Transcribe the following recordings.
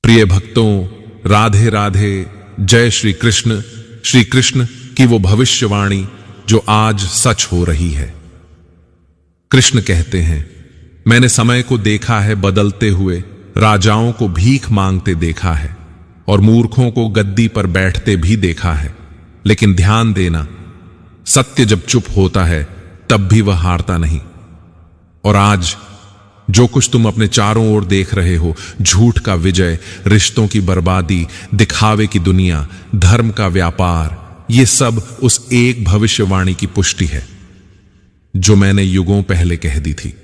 प्रिय भक्तों, राधे राधे। जय श्री कृष्ण की वो भविष्यवाणी जो आज सच हो रही है। कृष्ण कहते हैं, मैंने समय को देखा है बदलते हुए, राजाओं को भीख मांगते देखा है और मूर्खों को गद्दी पर बैठते भी देखा है। लेकिन ध्यान देना, सत्य जब चुप होता है तब भी वह हारता नहीं। और आज जो कुछ तुम अपने चारों ओर देख रहे हो, झूठ का विजय, रिश्तों की बर्बादी, दिखावे की दुनिया, धर्म का व्यापार, ये सब उस एक भविष्यवाणी की पुष्टि है जो मैंने युगों पहले कह दी थी।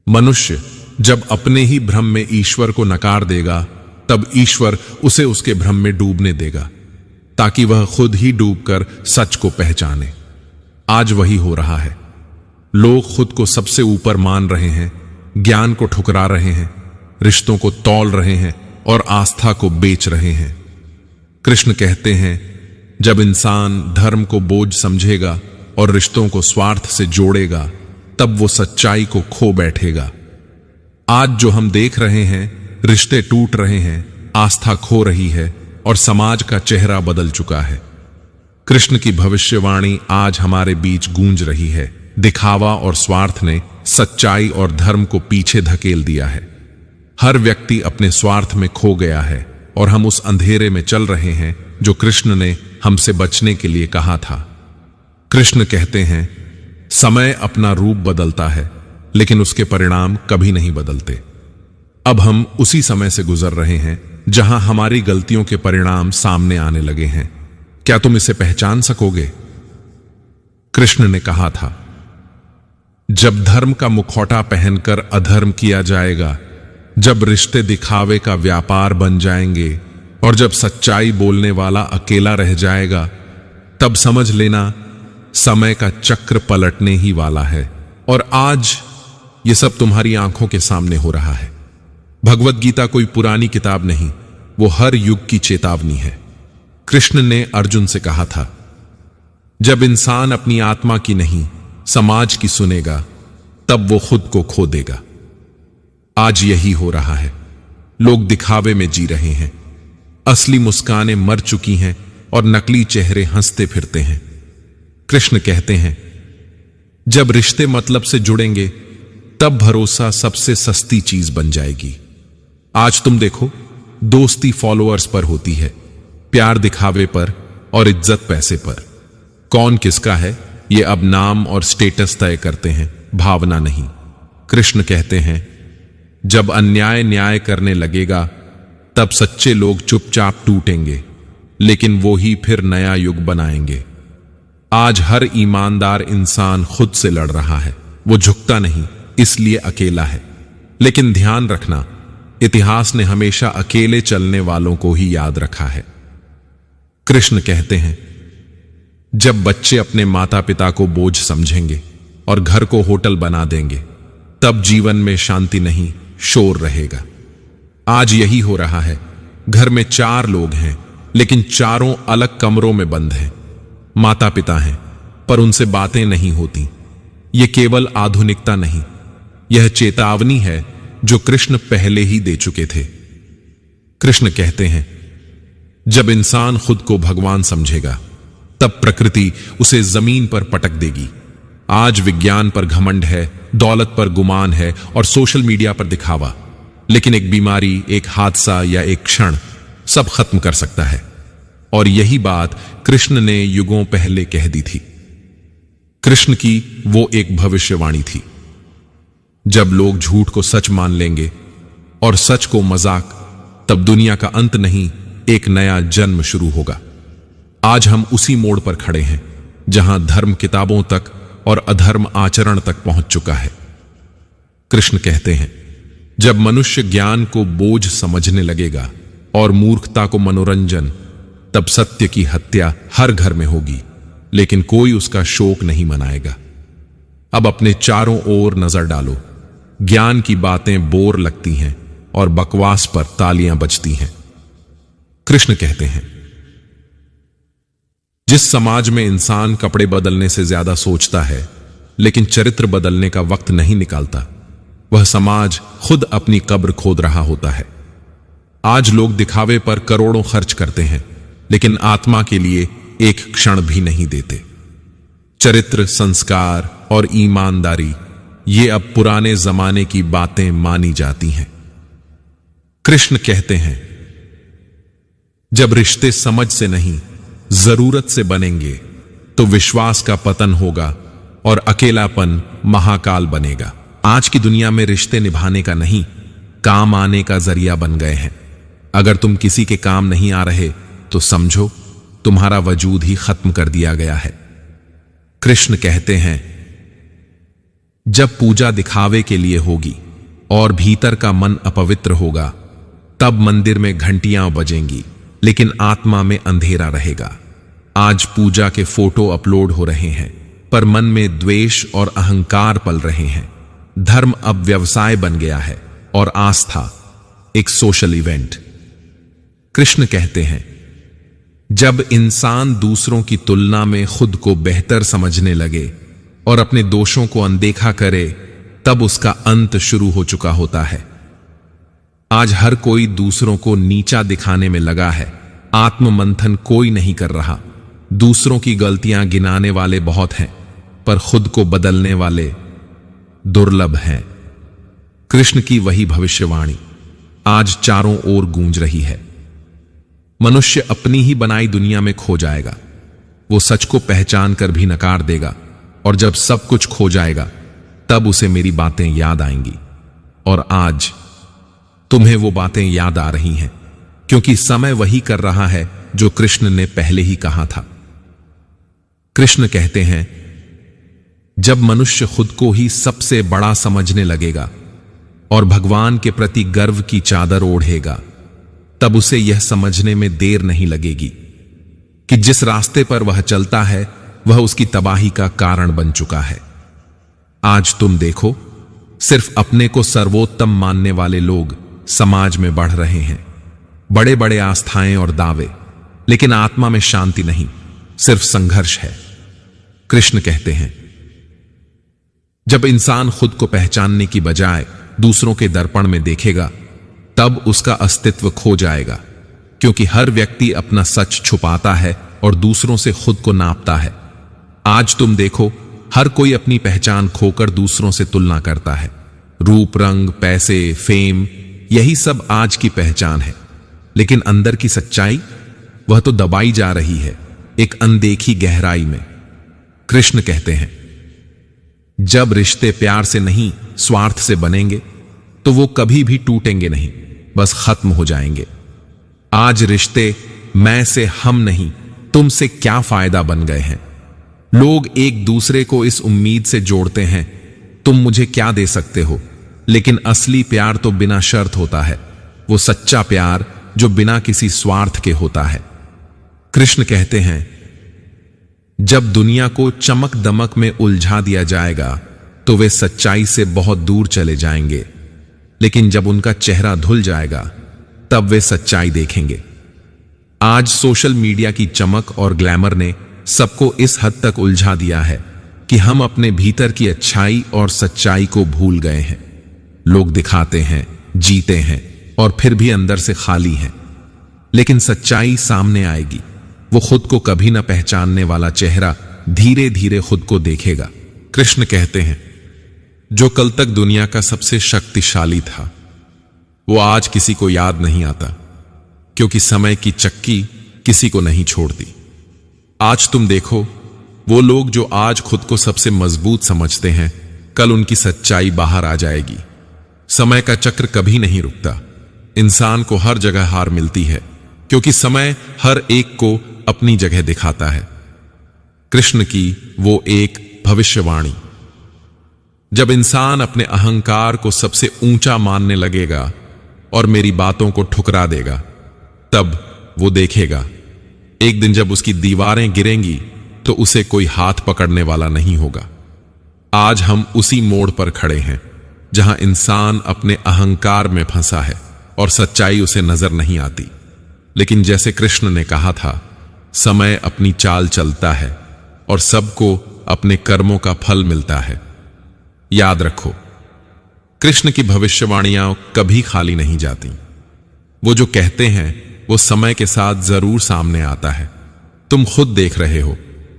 मनुष्य जब अपने ही भ्रम में ईश्वर को नकार देगा, तब ईश्वर उसे उसके भ्रम में डूबने देगा ताकि वह खुद ही डूबकर सच को पहचाने। आज वही हो रहा है। लोग खुद को सबसे ऊपर मान रहे हैं, ज्ञान को ठुकरा रहे हैं, रिश्तों को तौल रहे हैं और आस्था को बेच रहे हैं। कृष्ण कहते हैं, जब इंसान धर्म को बोझ समझेगा और रिश्तों को स्वार्थ से जोड़ेगा, तब वो सच्चाई को खो बैठेगा। आज जो हम देख रहे हैं, रिश्ते टूट रहे हैं, आस्था खो रही है और समाज का चेहरा बदल चुका है। कृष्ण की भविष्यवाणी आज हमारे बीच गूंज रही है। दिखावा और स्वार्थ ने सच्चाई और धर्म को पीछे धकेल दिया है। हर व्यक्ति अपने स्वार्थ में खो गया है और हम उस अंधेरे में चल रहे हैं जो कृष्ण ने हमसे बचने के लिए कहा था। कृष्ण कहते हैं, समय अपना रूप बदलता है लेकिन उसके परिणाम कभी नहीं बदलते। अब हम उसी समय से गुजर रहे हैं जहां हमारी गलतियों के परिणाम सामने आने लगे हैं। क्या तुम इसे पहचान सकोगे? कृष्ण ने कहा था, जब धर्म का मुखौटा पहनकर अधर्म किया जाएगा, जब रिश्ते दिखावे का व्यापार बन जाएंगे और जब सच्चाई बोलने वाला अकेला रह जाएगा, तब समझ लेना समय का चक्र पलटने ही वाला है। और आज ये सब तुम्हारी आंखों के सामने हो रहा है। भगवत गीता कोई पुरानी किताब नहीं, वो हर युग की चेतावनी है। कृष्ण ने अर्जुन से कहा था, जब इंसान अपनी आत्मा की नहीं समाज की सुनेगा, तब वो खुद को खो देगा। आज यही हो रहा है। लोग दिखावे में जी रहे हैं, असली मुस्कानें मर चुकी हैं और नकली चेहरे हंसते फिरते हैं। कृष्ण कहते हैं, जब रिश्ते मतलब से जुड़ेंगे, तब भरोसा सबसे सस्ती चीज बन जाएगी। आज तुम देखो, दोस्ती फॉलोअर्स पर होती है, प्यार दिखावे पर और इज्जत पैसे पर। कौन किसका है ये अब नाम और स्टेटस तय करते हैं, भावना नहीं। कृष्ण कहते हैं, जब अन्याय न्याय करने लगेगा, तब सच्चे लोग चुपचाप टूटेंगे, लेकिन वो ही फिर नया युग बनाएंगे। आज हर ईमानदार इंसान खुद से लड़ रहा है। वो झुकता नहीं, इसलिए अकेला है। लेकिन ध्यान रखना, इतिहास ने हमेशा अकेले चलने वालों को ही याद रखा है। कृष्ण कहते हैं, जब बच्चे अपने माता पिता को बोझ समझेंगे और घर को होटल बना देंगे, तब जीवन में शांति नहीं, शोर रहेगा। आज यही हो रहा है। घर में 4 लोग हैं, लेकिन चारों अलग कमरों में बंद हैं। माता पिता हैं, पर उनसे बातें नहीं होती। यह केवल आधुनिकता नहीं, यह चेतावनी है जो कृष्ण पहले ही दे चुके थे। कृष्ण कहते हैं, जब इंसान खुद को भगवान समझेगा, तब प्रकृति उसे जमीन पर पटक देगी। आज विज्ञान पर घमंड है, दौलत पर गुमान है और सोशल मीडिया पर दिखावा, लेकिन एक बीमारी, एक हादसा या एक क्षण सब खत्म कर सकता है। और यही बात कृष्ण ने युगों पहले कह दी थी। कृष्ण की वो एक भविष्यवाणी थी, जब लोग झूठ को सच मान लेंगे और सच को मजाक, तब दुनिया का अंत नहीं, एक नया जन्म शुरू होगा। आज हम उसी मोड़ पर खड़े हैं जहां धर्म किताबों तक और अधर्म आचरण तक पहुंच चुका है। कृष्ण कहते हैं, जब मनुष्य ज्ञान को बोझ समझने लगेगा और मूर्खता को मनोरंजन, तब सत्य की हत्या हर घर में होगी, लेकिन कोई उसका शोक नहीं मनाएगा। अब अपने चारों ओर नजर डालो। ज्ञान की बातें बोर लगती हैं और बकवास पर तालियां बजती हैं। कृष्ण कहते हैं, जिस समाज में इंसान कपड़े बदलने से ज्यादा सोचता है लेकिन चरित्र बदलने का वक्त नहीं निकालता, वह समाज खुद अपनी कब्र खोद रहा होता है। आज लोग दिखावे पर करोड़ों खर्च करते हैं, लेकिन आत्मा के लिए एक क्षण भी नहीं देते। चरित्र, संस्कार और ईमानदारी ये अब पुराने जमाने की बातें मानी जाती हैं। कृष्ण कहते हैं, जब रिश्ते समझ से नहीं जरूरत से बनेंगे तो विश्वास का पतन होगा और अकेलापन महाकाल बनेगा। आज की दुनिया में रिश्ते निभाने का नहीं, काम आने का जरिया बन गए हैं। अगर तुम किसी के काम नहीं आ रहे तो समझो तुम्हारा वजूद ही खत्म कर दिया गया है। कृष्ण कहते हैं, जब पूजा दिखावे के लिए होगी और भीतर का मन अपवित्र होगा, तब मंदिर में घंटियां बजेंगी, लेकिन आत्मा में अंधेरा रहेगा। आज पूजा के फोटो अपलोड हो रहे हैं, पर मन में द्वेष और अहंकार पल रहे हैं। धर्म अब व्यवसाय बन गया है और आस्था एक सोशल इवेंट। कृष्ण कहते हैं, जब इंसान दूसरों की तुलना में खुद को बेहतर समझने लगे और अपने दोषों को अनदेखा करे, तब उसका अंत शुरू हो चुका होता है। आज हर कोई दूसरों को नीचा दिखाने में लगा है। आत्ममंथन कोई नहीं कर रहा। दूसरों की गलतियां गिनाने वाले बहुत हैं, पर खुद को बदलने वाले दुर्लभ हैं। कृष्ण की वही भविष्यवाणी आज चारों ओर गूंज रही है। मनुष्य अपनी ही बनाई दुनिया में खो जाएगा। वो सच को पहचान कर भी नकार देगा, और जब सब कुछ खो जाएगा तब उसे मेरी बातें याद आएंगी। और आज तुम्हें वो बातें याद आ रही हैं, क्योंकि समय वही कर रहा है जो कृष्ण ने पहले ही कहा था। कृष्ण कहते हैं, जब मनुष्य खुद को ही सबसे बड़ा समझने लगेगा और भगवान के प्रति गर्व की चादर ओढ़ेगा, तब उसे यह समझने में देर नहीं लगेगी कि जिस रास्ते पर वह चलता है वह उसकी तबाही का कारण बन चुका है। आज तुम देखो, सिर्फ अपने को सर्वोत्तम मानने वाले लोग समाज में बढ़ रहे हैं। बड़े बड़े आस्थाएं और दावे, लेकिन आत्मा में शांति नहीं, सिर्फ संघर्ष है। कृष्ण कहते हैं, जब इंसान खुद को पहचानने की बजाय दूसरों के दर्पण में देखेगा, तब उसका अस्तित्व खो जाएगा, क्योंकि हर व्यक्ति अपना सच छुपाता है और दूसरों से खुद को नापता है। आज तुम देखो, हर कोई अपनी पहचान खोकर दूसरों से तुलना करता है। रूप, रंग, पैसे, फेम, यही सब आज की पहचान है, लेकिन अंदर की सच्चाई वह तो दबाई जा रही है, एक अनदेखी गहराई में। कृष्ण कहते हैं, जब रिश्ते प्यार से नहीं स्वार्थ से बनेंगे तो वो कभी भी टूटेंगे नहीं, बस खत्म हो जाएंगे। आज रिश्ते मैं से हम नहीं, तुमसे क्या फायदा बन गए हैं। लोग एक दूसरे को इस उम्मीद से जोड़ते हैं, तुम मुझे क्या दे सकते हो, लेकिन असली प्यार तो बिना शर्त होता है, वो सच्चा प्यार जो बिना किसी स्वार्थ के होता है। कृष्ण कहते हैं, जब दुनिया को चमक दमक में उलझा दिया जाएगा तो वे सच्चाई से बहुत दूर चले जाएंगे, लेकिन जब उनका चेहरा धुल जाएगा तब वे सच्चाई देखेंगे। आज सोशल मीडिया की चमक और ग्लैमर ने सबको इस हद तक उलझा दिया है कि हम अपने भीतर की अच्छाई और सच्चाई को भूल गए हैं। लोग दिखाते हैं, जीते हैं और फिर भी अंदर से खाली हैं। लेकिन सच्चाई सामने आएगी, वो खुद को कभी न पहचानने वाला चेहरा धीरे धीरे खुद को देखेगा। कृष्ण कहते हैं, जो कल तक दुनिया का सबसे शक्तिशाली था वो आज किसी को याद नहीं आता, क्योंकि समय की चक्की किसी को नहीं छोड़ती। आज तुम देखो, वो लोग जो आज खुद को सबसे मजबूत समझते हैं, कल उनकी सच्चाई बाहर आ जाएगी। समय का चक्र कभी नहीं रुकता। इंसान को हर जगह हार मिलती है, क्योंकि समय हर एक को अपनी जगह दिखाता है। कृष्ण की वो एक भविष्यवाणी, जब इंसान अपने अहंकार को सबसे ऊंचा मानने लगेगा और मेरी बातों को ठुकरा देगा, तब वो देखेगा एक दिन जब उसकी दीवारें गिरेंगी तो उसे कोई हाथ पकड़ने वाला नहीं होगा। आज हम उसी मोड़ पर खड़े हैं जहां इंसान अपने अहंकार में फंसा है और सच्चाई उसे नजर नहीं आती। लेकिन जैसे कृष्ण ने कहा था, समय अपनी चाल चलता है और सबको अपने कर्मों का फल मिलता है। याद रखो, कृष्ण की भविष्यवाणियां कभी खाली नहीं जाती। वो जो कहते हैं वो समय के साथ जरूर सामने आता है। तुम खुद देख रहे हो,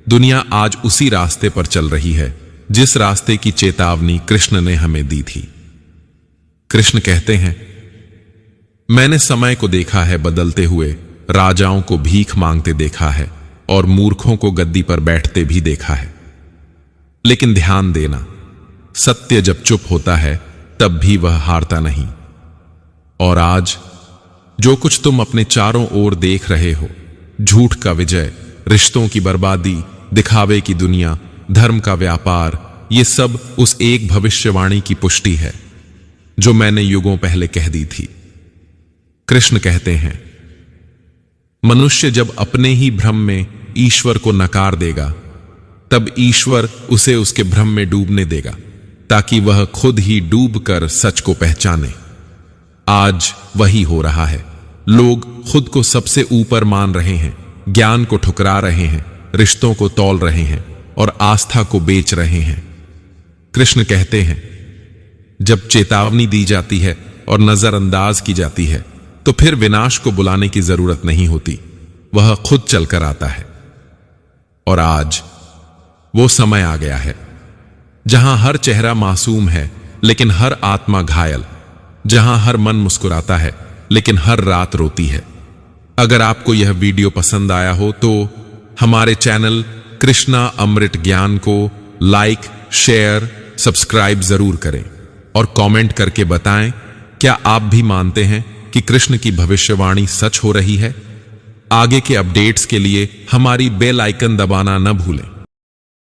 दुनिया आज उसी रास्ते पर चल रही है जिस रास्ते की चेतावनी कृष्ण ने हमें दी थी। कृष्ण कहते हैं, मैंने समय को देखा है बदलते हुए, राजाओं को भीख मांगते देखा है और मूर्खों को गद्दी पर बैठते भी देखा है। लेकिन ध्यान देना, सत्य जब चुप होता है तब भी वह हारता नहीं। और आज जो कुछ तुम अपने चारों ओर देख रहे हो, झूठ का विजय, रिश्तों की बर्बादी, दिखावे की दुनिया, धर्म का व्यापार, ये सब उस एक भविष्यवाणी की पुष्टि है जो मैंने युगों पहले कह दी थी। कृष्ण कहते हैं, मनुष्य जब अपने ही भ्रम में ईश्वर को नकार देगा तब ईश्वर उसे उसके भ्रम में डूबने देगा ताकि वह खुद ही डूबकर सच को पहचाने। आज वही हो रहा है। लोग खुद को सबसे ऊपर मान रहे हैं, ज्ञान को ठुकरा रहे हैं, रिश्तों को तौल रहे हैं और आस्था को बेच रहे हैं। कृष्ण कहते हैं, जब चेतावनी दी जाती है और नजरअंदाज की जाती है तो फिर विनाश को बुलाने की जरूरत नहीं होती, वह खुद चलकर आता है। और आज वो समय आ गया है जहां हर चेहरा मासूम है लेकिन हर आत्मा घायल, जहां हर मन मुस्कुराता है लेकिन हर रात रोती है। अगर आपको यह वीडियो पसंद आया हो तो हमारे चैनल कृष्णा अमृत ज्ञान को लाइक, शेयर, सब्सक्राइब जरूर करें और कमेंट करके बताएं, क्या आप भी मानते हैं कि कृष्ण की भविष्यवाणी सच हो रही है? आगे के अपडेट्स के लिए हमारी बेल आइकन दबाना न भूलें।